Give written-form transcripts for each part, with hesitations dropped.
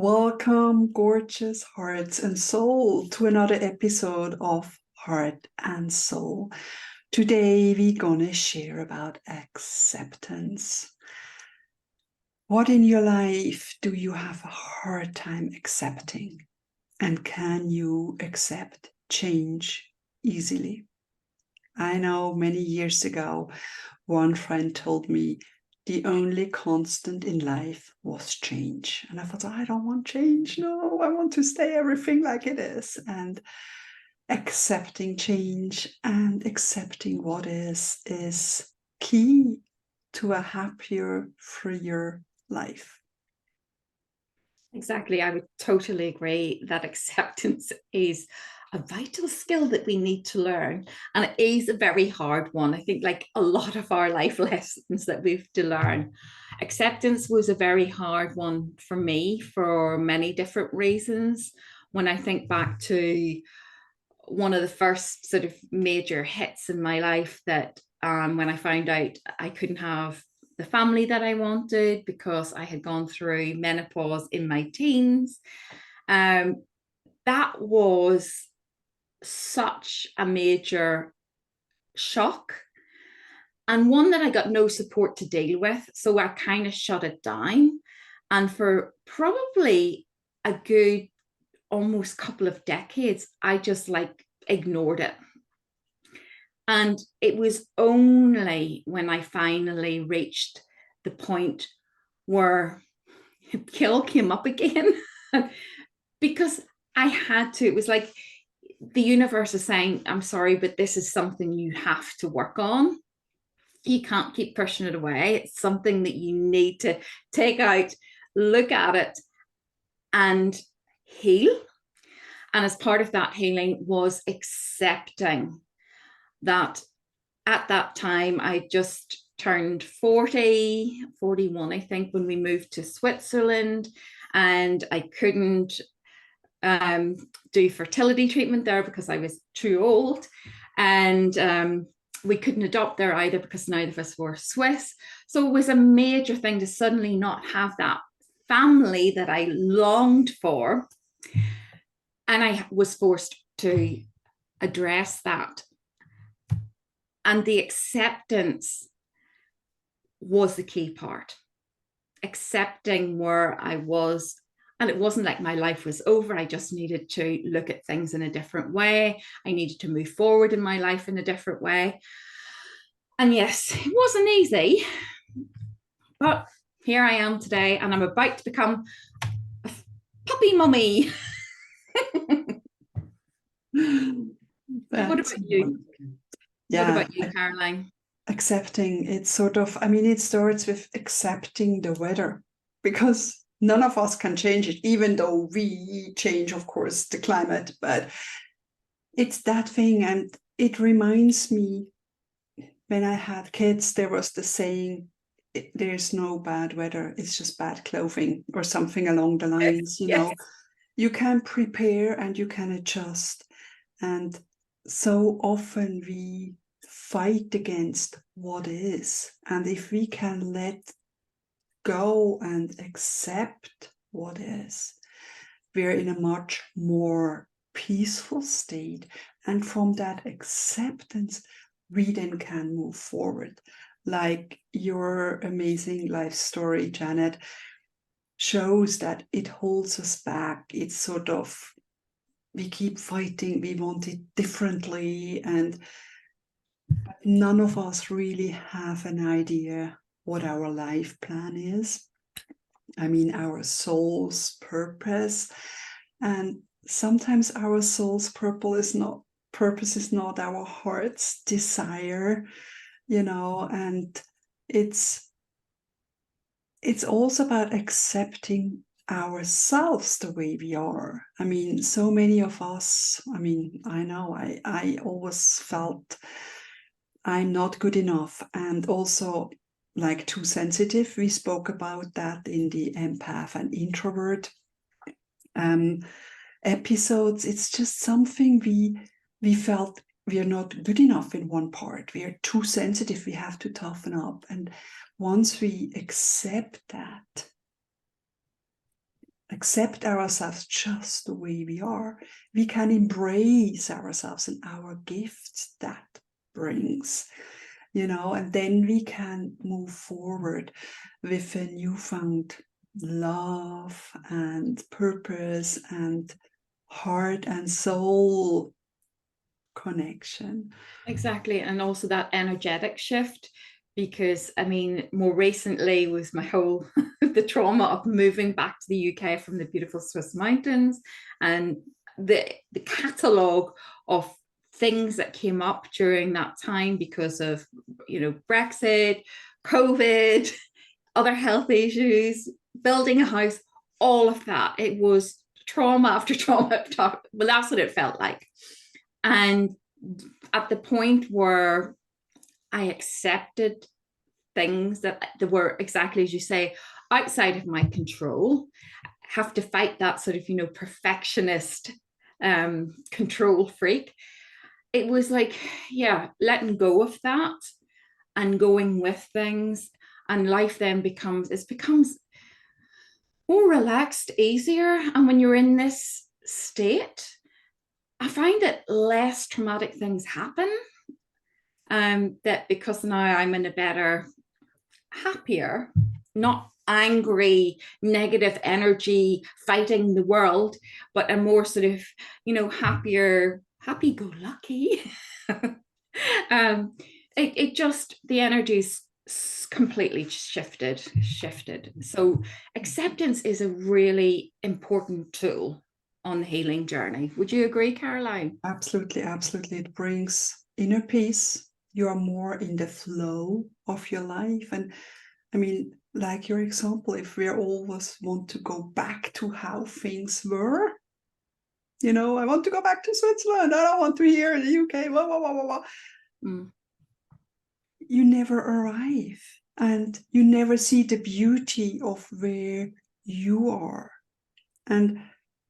Welcome, gorgeous hearts and soul, to another episode of Heart and Soul. Today, we're gonna share about acceptance. What in your life do you have a hard time accepting? And can you accept change easily? I know many years ago, one friend told me the only constant in life was change. And I thought, I don't want change. No, I want to stay everything like it is. And accepting change and accepting what is key to a happier, freer life. Exactly. I would totally agree that acceptance is a vital skill that we need to learn. And it is a very hard one. I think, like a lot of our life lessons that we've to learn, acceptance was a very hard one for me for many different reasons. When I think back to one of the first sort of major hits in my life, that when I found out I couldn't have the family that I wanted because I had gone through menopause in my teens. That was such a major shock, and one that I got no support to deal with. So I kind of shut it down. And for probably a good almost couple of decades, I just like ignored it. And it was only when I finally reached the point where Kill came up again because I had to. It was like the universe is saying, I'm sorry, but this is something you have to work on. You can't keep pushing it away. It's something that you need to take out, look at it, and heal. And as part of that healing was accepting that at that time I just turned 40, 41, I think, when we moved to Switzerland, and I couldn't do fertility treatment there because I was too old, and we couldn't adopt there either because neither of us were Swiss. So it was a major thing to suddenly not have that family that I longed for, and I was forced to address that. And the acceptance was the key part. Accepting where I was. And it wasn't like my life was over. I just needed to look at things in a different way. I needed to move forward in my life in a different way. And yes, it wasn't easy. But here I am today, and I'm about to become a puppy mummy. What about you? Yeah, what about you, Caroline? Accepting, it's sort of, it starts with accepting the weather, because none of us can change it, even though we change, of course, the climate. But it's that thing. And it reminds me, when I had kids, there was the saying, there's no bad weather, it's just bad clothing, or something along the lines. Yes. You can prepare and you can adjust. And so often we fight against what is. And if we can let go and accept what is, we're in a much more peaceful state. And from that acceptance, we then can move forward. Like your amazing life story, Janet, shows that it holds us back. It's sort of, we keep fighting, we want it differently, and none of us really have an idea what our life plan is. Our soul's purpose. And sometimes our soul's purpose is not our heart's desire, and it's also about accepting ourselves the way we are. So many of us, I know I always felt I'm not good enough, and also like too sensitive. We spoke about that in the empath and introvert episodes. It's just something we felt we are not good enough in one part. We are too sensitive. We have to toughen up. And once we accept that, accept ourselves just the way we are, we can embrace ourselves and our gifts that brings, and then we can move forward with a newfound love and purpose and heart and soul connection. Exactly. And also that energetic shift, because I mean, more recently was my whole the trauma of moving back to the UK from the beautiful Swiss mountains, and the catalogue of things that came up during that time because of Brexit, COVID, other health issues, building a house, all of that. It was trauma after trauma. Well, that's what it felt like. And at the point where I accepted things that were exactly as you say, outside of my control, have to fight that sort of, perfectionist control freak. It was like, yeah, letting go of that and going with things. And life then becomes more relaxed, easier. And when you're in this state, I find that less traumatic things happen. That because now I'm in a better, happier, not angry, negative energy fighting the world, but a more sort of, happier, happy-go-lucky. It just, the energy's completely shifted. So acceptance is a really important tool on the healing journey. Would you agree, Caroline? Absolutely. It brings inner peace. You are more in the flow of your life. And I mean, like your example, if we always want to go back to how things were, I want to go back to Switzerland, I don't want to hear in the UK, blah, blah, blah, blah, blah. You never arrive, and you never see the beauty of where you are. And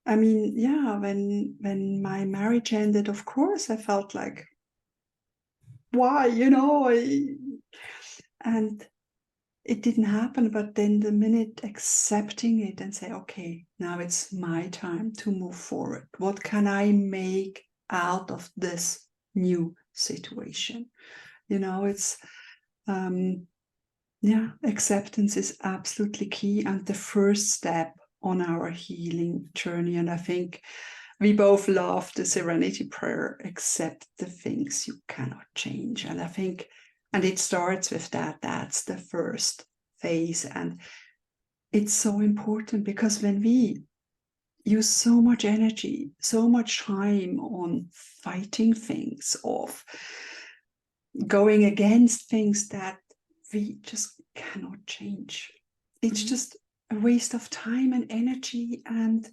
I mean, yeah, when my marriage ended, of course, I felt like, why, and it didn't happen. But then the minute accepting it and say, okay, now it's my time to move forward. What can I make out of this new situation? It's, acceptance is absolutely key and the first step on our healing journey. And I think we both love the serenity prayer, accept the things you cannot change. And I think, and it starts with that's the first phase. And it's so important because when we use so much energy, so much time on fighting things, of going against things that we just cannot change, it's just a waste of time and energy, and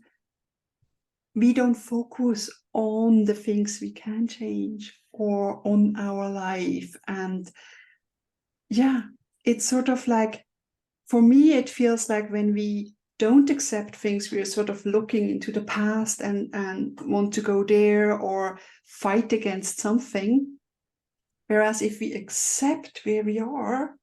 we don't focus on the things we can change or on our life. And yeah, it's sort of like, for me, it feels like when we don't accept things, we are sort of looking into the past and want to go there or fight against something. Whereas if we accept where we are,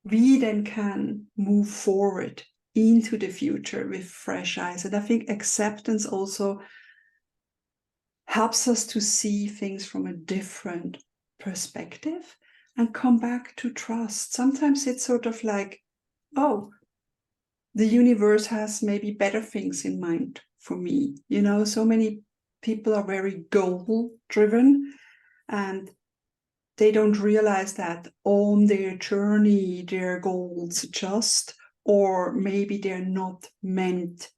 we then can move forward into the future with fresh eyes. And I think acceptance also helps us to see things from a different perspective and come back to trust. Sometimes it's sort of like, oh, the universe has maybe better things in mind for me. So many people are very goal driven, and they don't realize that on their journey, their goals adjust, or maybe they're not meant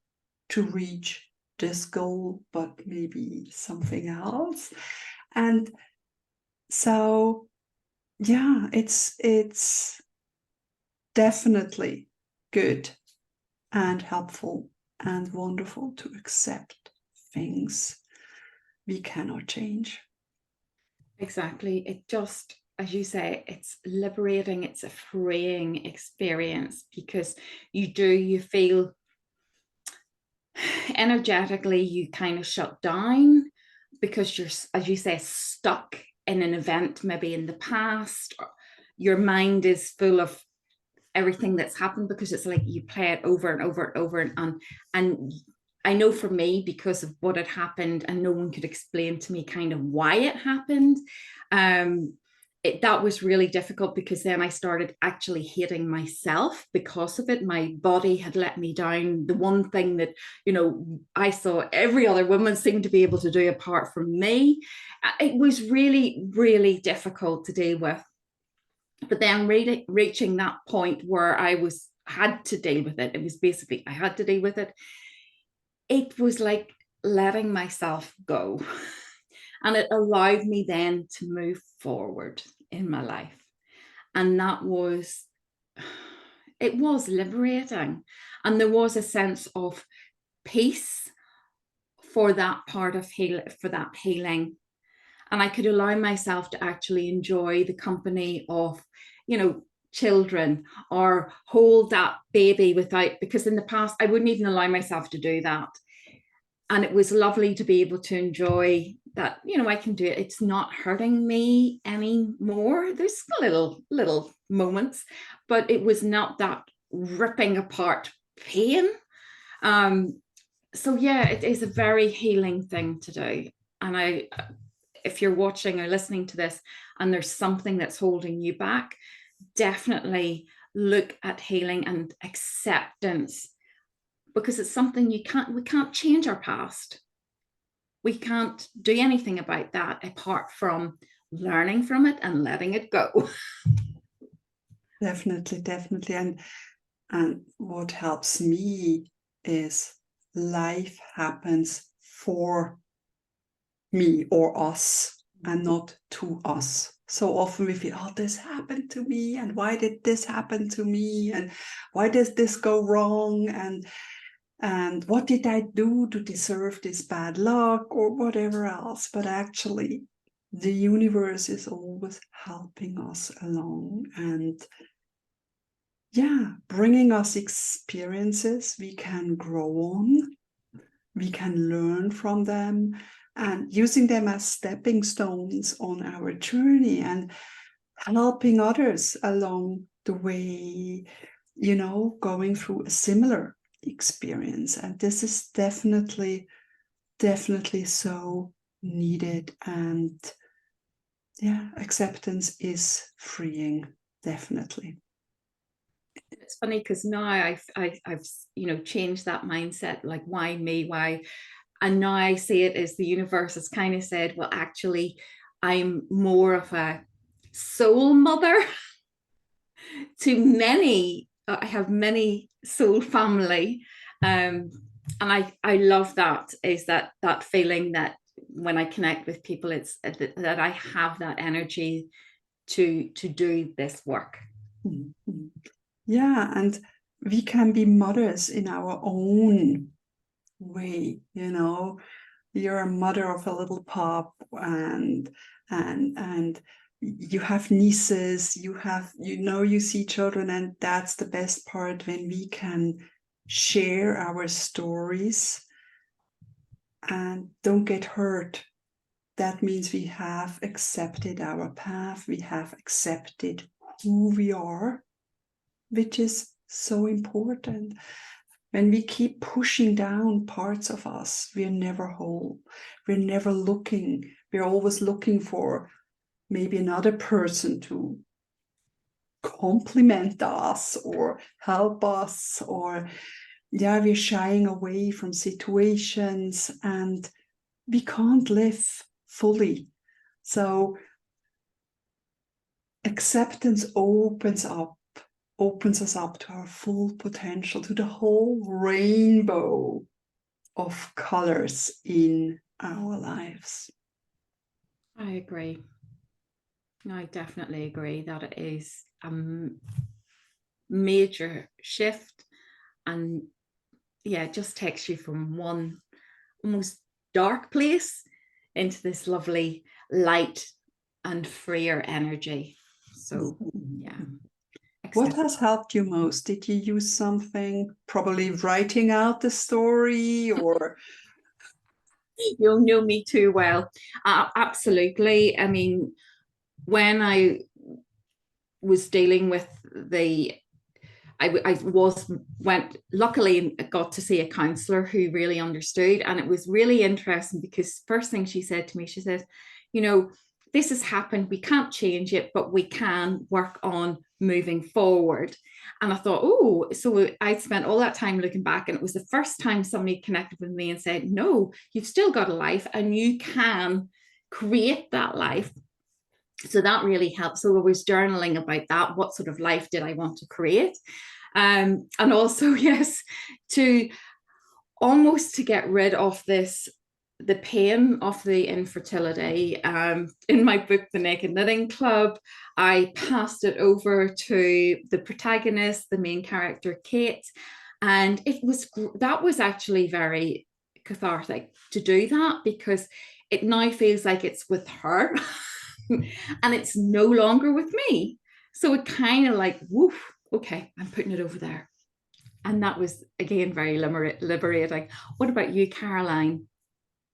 to reach this goal, but maybe something else. And so, yeah, it's definitely good and helpful and wonderful to accept things we cannot change. Exactly. It just, as you say, it's liberating, it's a freeing experience, because you feel energetically, you kind of shut down because you're, as you say, stuck in an event maybe in the past. Your mind is full of everything that's happened, because it's like you play it over and over and over, and I know for me, because of what had happened and no one could explain to me kind of why it happened, that was really difficult, because then I started actually hating myself because of it. My body had let me down. The one thing that, you know, I saw every other woman seemed to be able to do apart from me. It was really, really difficult to deal with. But then reaching that point where had to deal with it. It was basically, I had to deal with it. It was like letting myself go. And it allowed me then to move forward in my life. And it was liberating. And there was a sense of peace for that part of healing. And I could allow myself to actually enjoy the company of, you know, children, or hold that baby without, because in the past I wouldn't even allow myself to do that. And it was lovely to be able to enjoy that, you know, I can do it. It's not hurting me anymore. There's little moments, but it was not that ripping apart pain. So yeah, it is a very healing thing to do. And if you're watching or listening to this and there's something that's holding you back, definitely look at healing and acceptance, because it's something we can't change our past. We can't do anything about that apart from learning from it and letting it go. Definitely. And what helps me is life happens for me or us and not to us. So often we feel, oh, this happened to me, and why did this happen to me, and why does this go wrong, and what did I do to deserve this bad luck or whatever else. But actually, the universe is always helping us along, and yeah, bringing us experiences we can grow on, we can learn from them, and using them as stepping stones on our journey, and helping others along the way, you know, going through a similar experience. And this is definitely so needed. And yeah, acceptance is freeing, definitely. It's funny because now I've you know, changed that mindset, like why me, why. And now I see it as the universe has kind of said, well, actually, I'm more of a soul mother to many. I have many soul family, and I love that. Is that feeling that when I connect with people, it's that I have that energy to do this work. Mm-hmm. Yeah, and we can be mothers in our own way, you know. You're a mother of a little pup, and you have nieces, you see children, and that's the best part, when we can share our stories and don't get hurt. That means we have accepted our path, we have accepted who we are, which is so important. When we keep pushing down parts of us, we're never whole. We're never looking. We're always looking for maybe another person to compliment us or help us, or yeah, we're shying away from situations and we can't live fully. So acceptance opens us up to our full potential, to the whole rainbow of colors in our lives. I agree. I definitely agree that it is a major shift, and yeah, it just takes you from one almost dark place into this lovely light and freer energy. So yeah. What has helped you most? Did you use something, probably writing out the story, or? You'll know me too well. Absolutely. I mean, when I was dealing with the luckily got to see a counselor who really understood. And it was really interesting because first thing she said to me, she said, you know, this has happened. We can't change it, but we can work on moving forward. And I thought, oh, so I spent all that time looking back, and it was the first time somebody connected with me and said, no, you've still got a life and you can create that life. So that really helped. So I was journaling about that. What sort of life did I want to create? And also, yes, to almost to get rid of the pain of the infertility. In my book, The Naked Knitting Club, I passed it over to the protagonist, the main character, Kate. And that was actually very cathartic to do that, because it now feels like it's with her and it's no longer with me. So it kind of like, woof, okay, I'm putting it over there. And that was, again, very liberating. What about you, Caroline?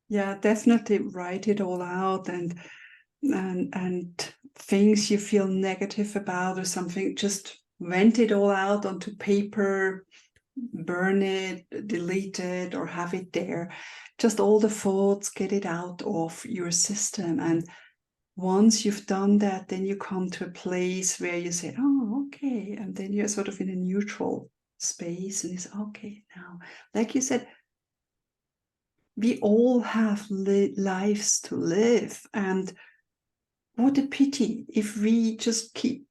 Yeah, definitely write it all out, and things you feel negative about or something, just vent it all out onto paper, burn it, delete it, or have it there. Just all the thoughts, get it out of your system. And once you've done that, then you come to a place where you say, oh, okay. And then you're sort of in a neutral space, and you say, okay, now, like you said, we all have lives to live. And what a pity if we just keep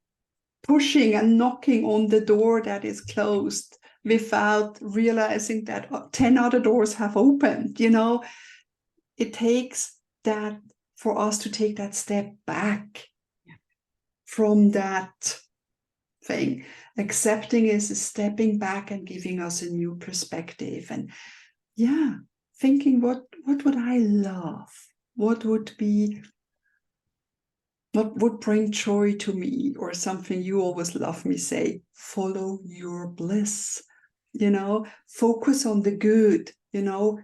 pushing and knocking on the door that is closed without realizing that 10 other doors have opened. It takes that for us to take that step back from that thing. Accepting is stepping back and giving us a new perspective. And yeah, thinking, what would I love? What would bring joy to me? Or something you always love me say, follow your bliss. Focus on the good.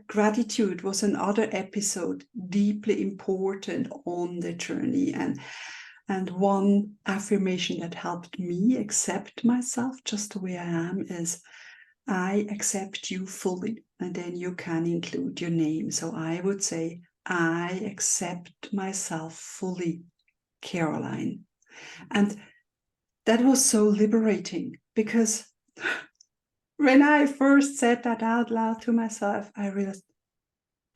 Gratitude was another episode, deeply important on the journey. And one affirmation that helped me accept myself just the way I am is, I accept you fully. And then you can include your name. So I would say, I accept myself fully, Caroline. And that was so liberating, because when I first said that out loud to myself, I realized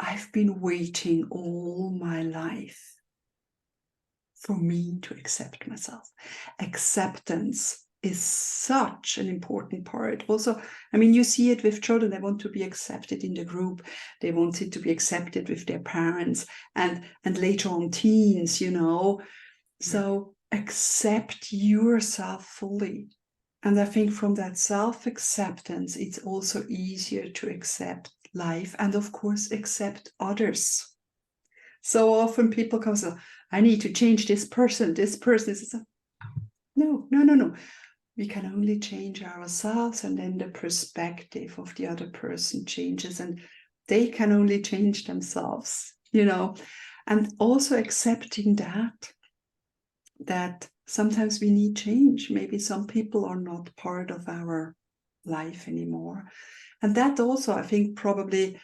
I've been waiting all my life for me to accept myself. Acceptance is such an important part. Also, you see it with children. They want to be accepted in the group. They want it to be accepted with their parents, and later on teens, So accept yourself fully. And I think from that self-acceptance, it's also easier to accept life and, of course, accept others. So often people come and say, I need to change this person. This person is... No. We can only change ourselves, and then the perspective of the other person changes, and they can only change themselves, And also accepting that sometimes we need change. Maybe some people are not part of our life anymore. And that also, I think, probably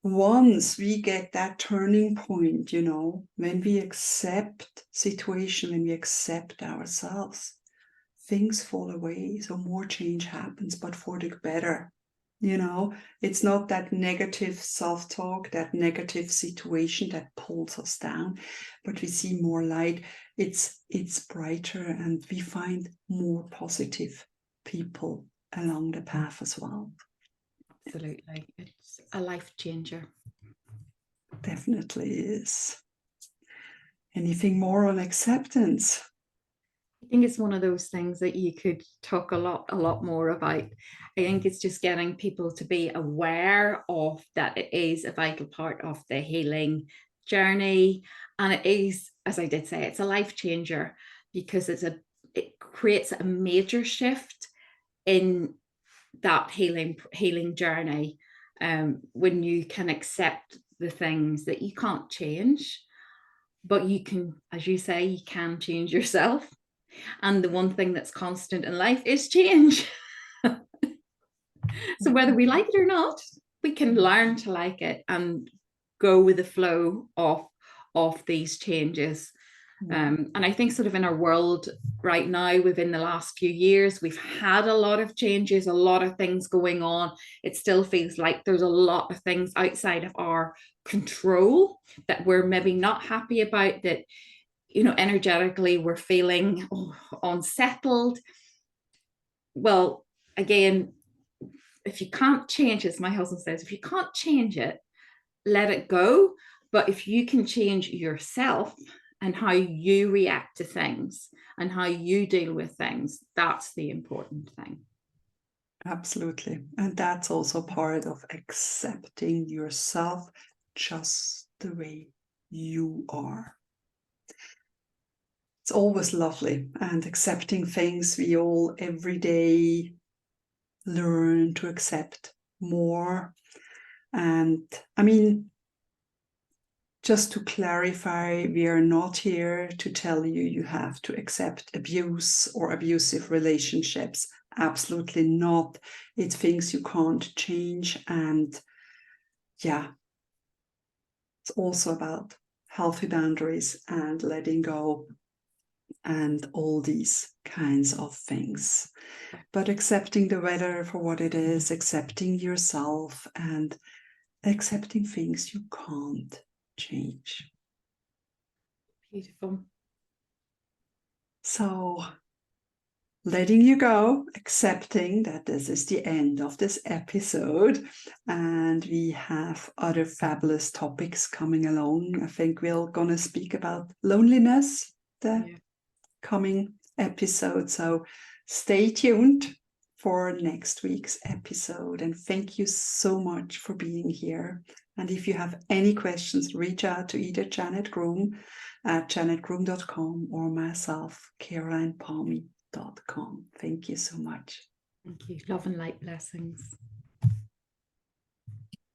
once we get that turning point, when we accept situation, when we accept ourselves, things fall away. So more change happens, but for the better. It's not that negative self-talk, that negative situation that pulls us down, but we see more light. It's brighter, and we find more positive people along the path as well. Absolutely. It's a life changer. Definitely is. Anything more on acceptance? I think it's one of those things that you could talk a lot more about. I think it's just getting people to be aware of that it is a vital part of the healing journey. And it is, as I did say, it's a life changer, because it creates a major shift in that healing journey, when you can accept the things that you can't change, but you can, as you say, you can change yourself. And the one thing that's constant in life is change. So whether we like it or not, we can learn to like it and go with the flow of these changes. And I think sort of in our world right now, within the last few years, we've had a lot of changes, a lot of things going on. It still feels like there's a lot of things outside of our control that we're maybe not happy about, that, you know, energetically we're feeling unsettled. Well, again, if you can't change, as my husband says, if you can't change it, let it go. But if you can change yourself and how you react to things and how you deal with things, that's the important thing. Absolutely. And that's also part of accepting yourself just the way you are. It's always lovely, and accepting things we all every day learn to accept more. And I mean, just to clarify, we are not here to tell you you have to accept abuse or abusive relationships. Absolutely not. It's things you can't change. And yeah, it's also about healthy boundaries and letting go and all these kinds of things. But accepting the weather for what it is, accepting yourself, and accepting things you can't change. Beautiful. So, letting you go, accepting that this is the end of this episode, and we have other fabulous topics coming along. I think we're going to speak about loneliness the coming episode. So, stay tuned for next week's episode. And thank you so much for being here. And if you have any questions, reach out to either Janet Groom at janetgroom.com or myself, CarolinePalmy.com. Thank you so much. Thank you. Love and light blessings.